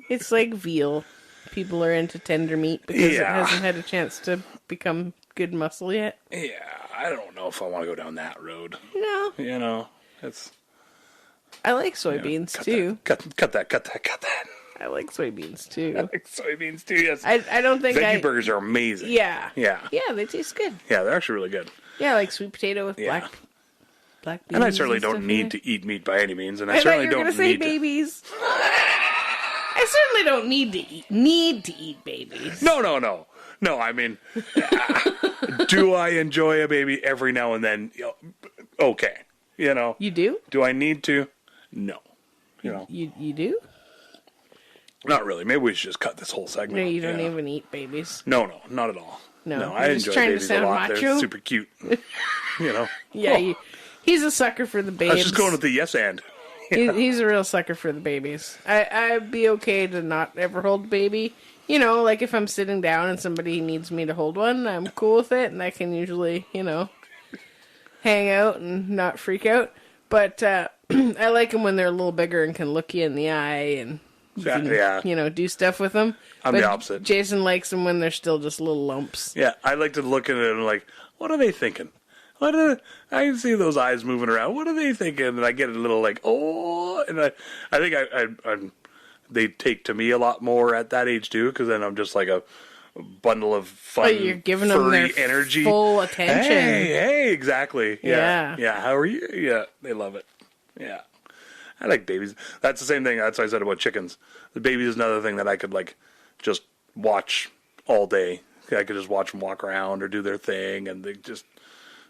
It's like veal. People are into tender meat because it hasn't had a chance to become good muscle yet. Yeah, I don't know if I want to go down that road. No. You know, it's... I like soybeans, too. Cut that. I like soybeans, too. I like soybeans, too, yes. I don't think Veggie burgers are amazing. Yeah. Yeah, they taste good. Yeah, they're actually really good. Yeah, like sweet potato with black beans. And I certainly don't need to eat meat by any means, and I certainly don't need to... say babies. I certainly don't need to eat babies. No. No, I mean, do I enjoy a baby every now and then? Okay, you know. You do? Do I need to? No. You know. You do? Not really. Maybe we should just cut this whole segment. No, you don't even eat babies. No, not at all. No, I enjoy babies a lot. Macho? They're super cute. You know. Yeah, he's a sucker for the babes. I was just going with the yes and. He's a real sucker for the babies. I'd be okay to not ever hold a baby. You know, like if I'm sitting down and somebody needs me to hold one, I'm cool with it, and I can usually, you know, hang out and not freak out. But I like them when they're a little bigger and can look you in the eye and, you know, do stuff with them. I'm the opposite. Jason likes them when they're still just little lumps. Yeah, I like to look at it and like, what are they thinking? I see those eyes moving around. What are they thinking? And I get a little like, oh, and I think they take to me a lot more at that age too, because then I'm just like a bundle of fun, you're giving them their energy, full attention. Hey, exactly. Yeah. How are you? Yeah, they love it. Yeah, I like babies. That's the same thing. That's what I said about chickens. The baby is another thing that I could like just watch all day. I could just watch them walk around or do their thing, and they just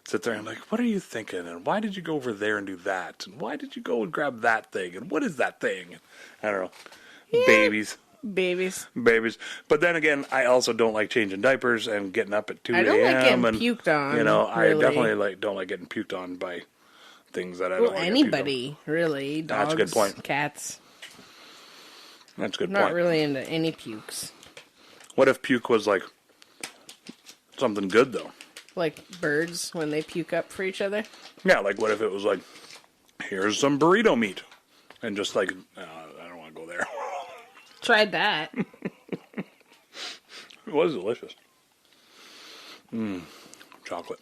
sit there and I'm like, what are you thinking? And why did you go over there and do that? And why did you go and grab that thing? And what is that thing? I don't know. Yeah. Babies. But then again, I also don't like changing diapers and getting up at 2 a.m. I don't like getting puked on. You know, really. I definitely don't like getting puked on by things that I don't like. Anybody, really. Dogs, that's a good point. Cats. That's a good Not point. really into any pukes. What if puke was like something good though? Like birds when they puke up for each other. Yeah, like what if it was like, here's some burrito meat, and just like, I don't want to go there. Tried that. It was delicious. Chocolate.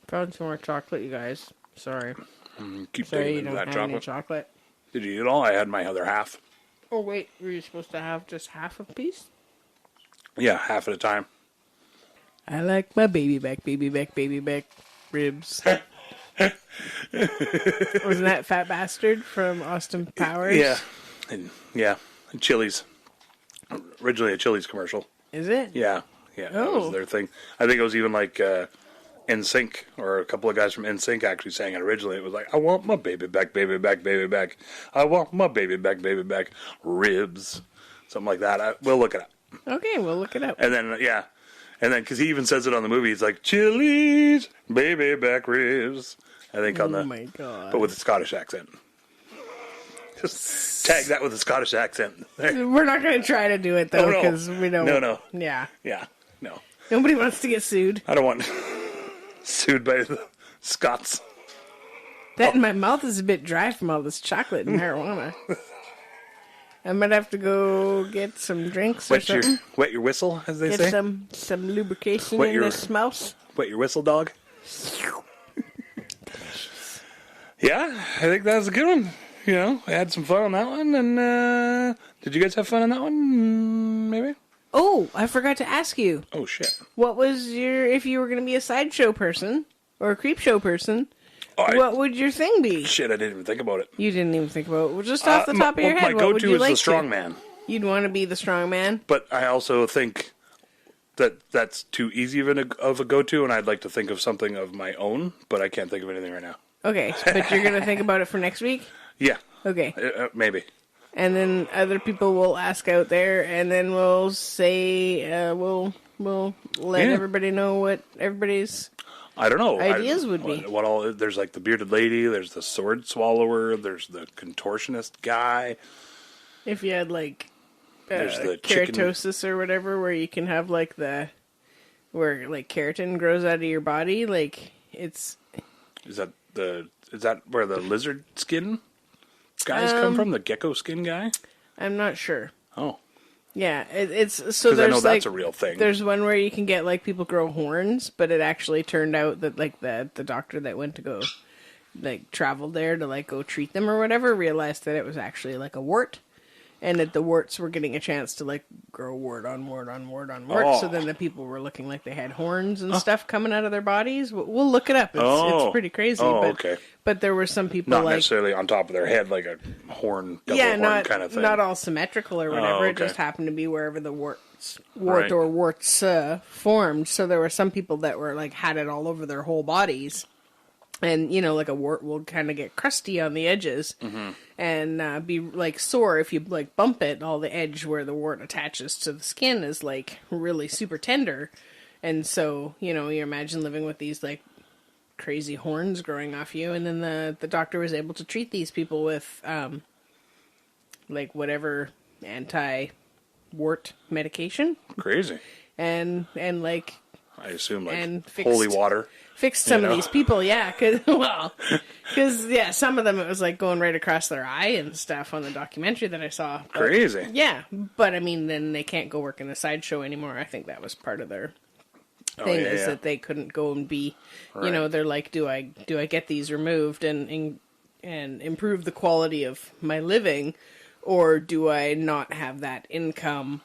Found some more chocolate, you guys. Sorry. Keep Sorry digging you into don't that have any chocolate. chocolate. Did you eat it all? I had my other half. Oh, wait. Were you supposed to have just half a piece? Yeah, half at a time. I like my baby back ribs. Wasn't that Fat Bastard from Austin Powers? Yeah. And Chili's. Originally a Chili's commercial. Is it? Yeah. That Oh. was their thing. I think it was even like NSYNC, or a couple of guys from NSYNC actually sang it originally. It was like, I want my baby back, baby back, baby back. I want my baby back, ribs. Something like that. We'll look it up. Okay, we'll look it up. And then, because he even says it on the movie, it's like, Chili's, baby back ribs. I think on Oh the, my god. but with a Scottish accent. Just tag that with a Scottish accent. We're not going to try to do it, though, Oh, no. because we don't... No. Yeah. Yeah, no. Nobody wants to get sued. I don't want sued by the Scots. That in my mouth is a bit dry from all this chocolate and marijuana. I might have to go get some drinks or something. Wet your whistle, as they Get say. some lubrication Wet in your- this mouse. Wet your whistle, dog. Yeah, I think that was a good one. I had some fun on that one. And did you guys have fun on that one? Maybe? Oh, I forgot to ask you. Oh, shit. What was if you were going to be a sideshow person or a creep show person, what would your thing be? Shit, I didn't even think about it. You didn't even think about it. Well, just off the top of your head, my what would go-to you is like the strong man. You'd want to be the strong man? But I also think that that's too easy of a go-to, and I'd like to think of something of my own, but I can't think of anything right now. Okay, but you're going to think about it for next week? Yeah. Okay. Maybe. And then other people will ask out there, and then we'll say, we'll let everybody know what everybody's I don't know. ideas would be. What all? There's like the bearded lady. There's the sword swallower. There's the contortionist guy. If you had like There's the chicken. keratosis or whatever, where you can have like where like keratin grows out of your body, like it's. Is that where the lizard skin guys come from? The gecko skin guy? I'm not sure. Oh. Yeah, it's so Because there's I know like that's a real thing. there's one where you can get like people grow horns, but it actually turned out that like the doctor that went to go like traveled there to like go treat them or whatever realized that it was actually like a wart, and that the warts were getting a chance to like grow wart on wart on wart on wart. Oh. So then the people were looking like they had horns and stuff coming out of their bodies. We'll look it up. It's pretty crazy. Oh, but, okay. But there were some people Not like necessarily on top of their head like a horn, double horn not kind of thing. not all symmetrical or whatever. Oh, It just okay. happened to be wherever the wart Right. or warts formed. So there were some people that were like had it all over their whole bodies, and like a wart will kind of get crusty on the edges and be like sore if you like bump it. All the edge where the wart attaches to the skin is like really super tender, and so you imagine living with these like crazy horns growing off you, and then the doctor was able to treat these people with like whatever anti-wart medication Crazy. and like I assume like and fixed- holy water. fixed some of these people, because some of them it was like going right across their eye and stuff on the documentary that I saw. But, Crazy. yeah, but I mean then they can't go work in a sideshow anymore. I think that was part of their thing is that they couldn't go and be they're like, do I get these removed and improve the quality of my living, or do I not have that income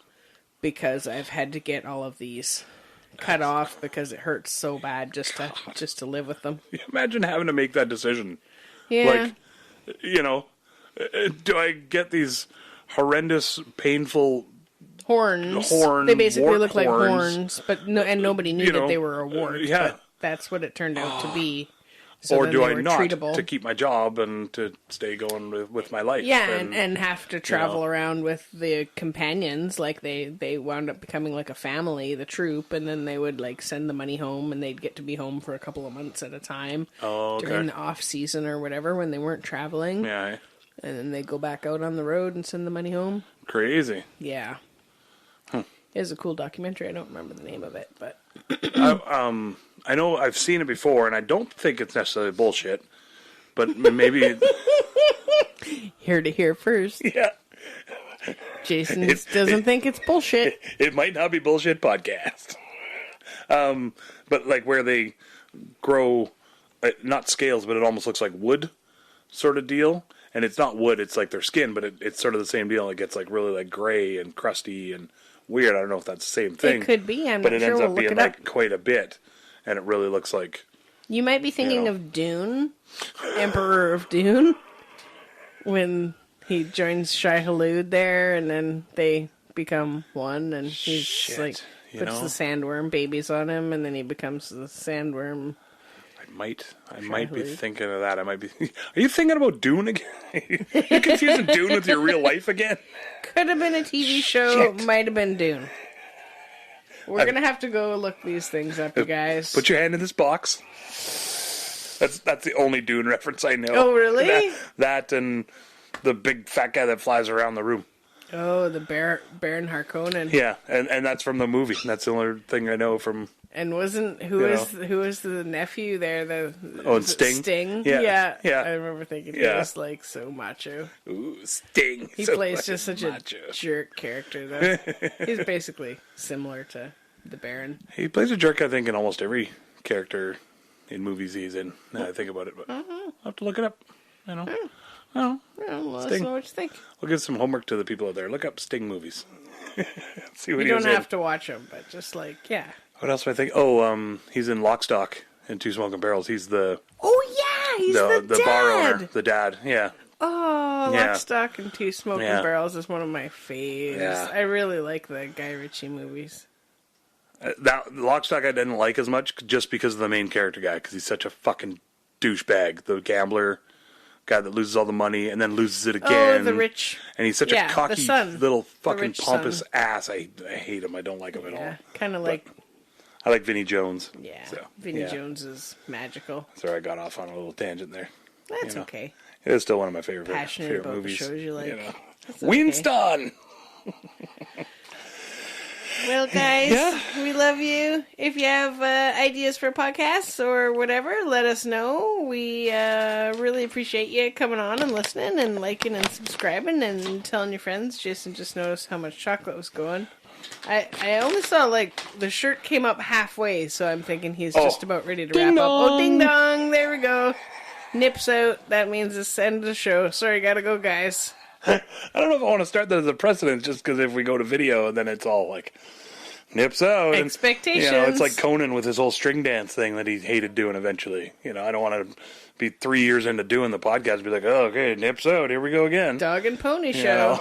because I've had to get all of these cut off because it hurts so bad just to live with them. Imagine having to make that decision. Yeah. Like, do I get these horrendous, painful Horns. Horn, They basically wart look like horns. horns, but nobody knew that they were a wart. yeah. But that's what it turned out to be. So or then do they I were not treatable. to keep my job and to stay going with my life? Yeah, and have to travel know. around with the companions. Like they wound up becoming like a family, the troop, and then they would like send the money home, and they'd get to be home for a couple of months at a time Oh, okay. during the off season or whatever when they weren't traveling. Yeah. And then they go back out on the road and send the money home. Crazy. Yeah. It's a cool documentary. I don't remember the name of it, but I know I've seen it before, and I don't think it's necessarily bullshit, but maybe... Here to hear first. Yeah. Jason doesn't think it's bullshit. It might not be bullshit podcast. But like where they grow, not scales, but it almost looks like wood sort of deal. And it's not wood, it's like their skin, but it's sort of the same deal. It gets like really like gray and crusty and weird. I don't know if that's the same thing. It could be. I'm but not it sure. ends We'll up look being it like up. quite a bit. And it really looks like... You might be thinking of Dune, Emperor of Dune, when he joins Shai Hulud there, and then they become one, and he's like puts the sandworm babies on him, and then he becomes the sandworm. I might be thinking of that. I might be. Are you thinking about Dune again? You're confusing Dune with your real life again? Could have been a TV show. Might have been Dune. We're gonna have to go look these things up, you guys. Put your hand in this box. That's the only Dune reference I know. Oh, really? That and the big fat guy that flies around the room. Oh, the Baron Harkonnen. Yeah, and that's from the movie. That's the only thing I know from. And who was the nephew there? Sting. Sting. Yeah. I remember thinking he was like so macho. Ooh, Sting. He so plays just such macho. a jerk character, though. He's basically similar to the Baron. He plays a jerk, I think, in almost every character in movies he's in. Now I think about it, but I'll have to look it up. You know. Oh, let us know what you think. We'll give some homework to the people out there. Look up Sting movies. See what you he was don't have to watch them, but just like, yeah. What else do I think? Oh, he's in Lock, Stock and Two Smoking Barrels. He's the... Oh, yeah, he's the dad. bar owner. The dad, yeah. Oh, Yeah. Lock, Stock, and Two Smoking Barrels is one of my faves. Yeah. I really like the Guy Ritchie movies. That Lock, Stock I didn't like as much just because of the main character guy, because he's such a fucking douchebag. The gambler guy that loses all the money and then loses it again. Oh, the rich. And he's such a cocky little fucking pompous son. ass. I hate him. I don't like him at all. Kind of like... I like Vinnie Jones. Yeah, so, Vinnie Jones is magical. Sorry, I got off on a little tangent there. That's okay. It is still one of my favorite Passionate about movies. the shows you like. You know. Okay. Winston! Well, guys, we love you. If you have ideas for podcasts or whatever, let us know. We really appreciate you coming on and listening and liking and subscribing and telling your friends. Jason just noticed how much chocolate was going. I only saw, like, the shirt came up halfway, so I'm thinking he's just about ready to wrap up. Oh, ding dong! There we go. Nips out. That means it's the end of the show. Sorry, gotta go, guys. I don't know if I want to start that as a precedent, just because if we go to video, then it's all like nips out. Expectations. And, it's like Conan with his whole string dance thing that he hated doing eventually. I don't want to be 3 years into doing the podcast and be like, oh, okay, nips out, here we go again. Dog and pony show.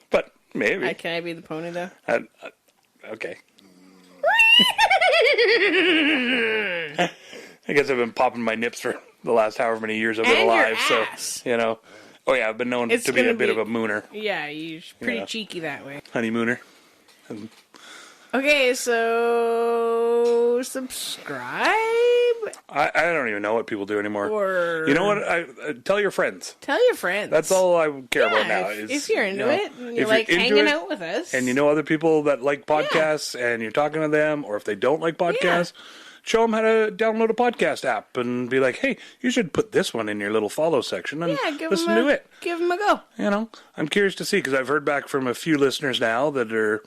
But maybe. Can I be the pony, though? Okay. I guess I've been popping my nips for the last however many years I've been alive. Your ass. So, oh yeah, I've been known to be a bit of a mooner. Yeah, you're pretty cheeky that way. Honeymooner. Okay, so subscribe. I don't even know what people do anymore. Or you know what? Tell your friends. Tell your friends. That's all I care about now. If you're into it, and you like hanging out with us, and you know other people that like podcasts, and you're talking to them, or if they don't like podcasts, show them how to download a podcast app and be like, hey, you should put this one in your little follow section and listen to it. Give them a go. I'm curious to see, because I've heard back from a few listeners now that are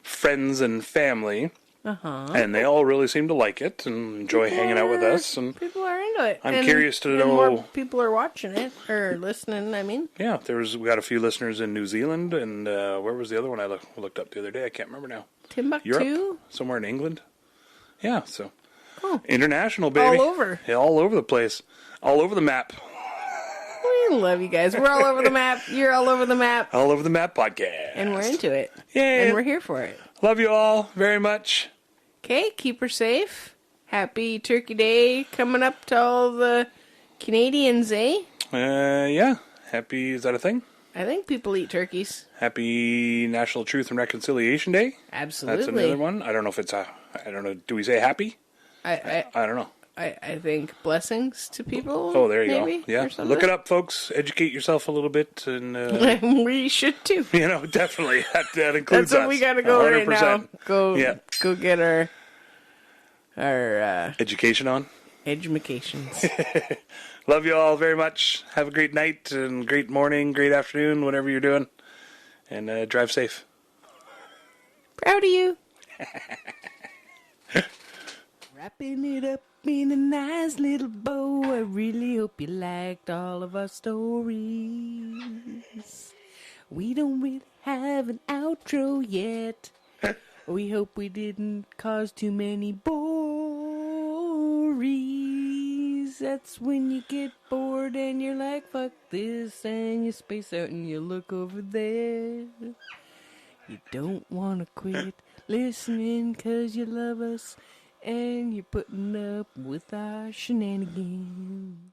friends and family, and they all really seem to like it and enjoy hanging out with us. And people are into it. I'm curious to know. More people are watching it or listening. I mean, yeah, we got a few listeners in New Zealand, and where was the other one I looked up the other day? I can't remember now. Timbuktu, Europe, somewhere in England. Yeah, so international, baby, all over the place, all over the map. We love you guys. We're all over the map. You're all over the map. All over the map podcast. And we're into it. Yeah. And we're here for it. Love you all very much. Okay, keep her safe. Happy Turkey Day coming up to all the Canadians, eh? Yeah. Happy, is that a thing? I think people eat turkeys. Happy National Truth and Reconciliation Day. Absolutely. That's another one. I don't know if it's I don't know. Do we say happy? I don't know. I think blessings to people. Oh, there you maybe, go. Yeah, look it up, folks. Educate yourself a little bit, and we should too. Definitely that includes That's what us. we gotta go 100%. right now. Go get our education on. edumacations. Love you all very much. Have a great night and great morning, great afternoon, whatever you're doing, and drive safe. Proud of you. Wrapping it up in a nice little bow. I really hope you liked all of our stories. We don't really have an outro yet. We hope we didn't cause too many bories. That's when you get bored and you're like, fuck this, and you space out and you look over there. You don't want to quit listening 'cause you love us and you're putting up with our shenanigans.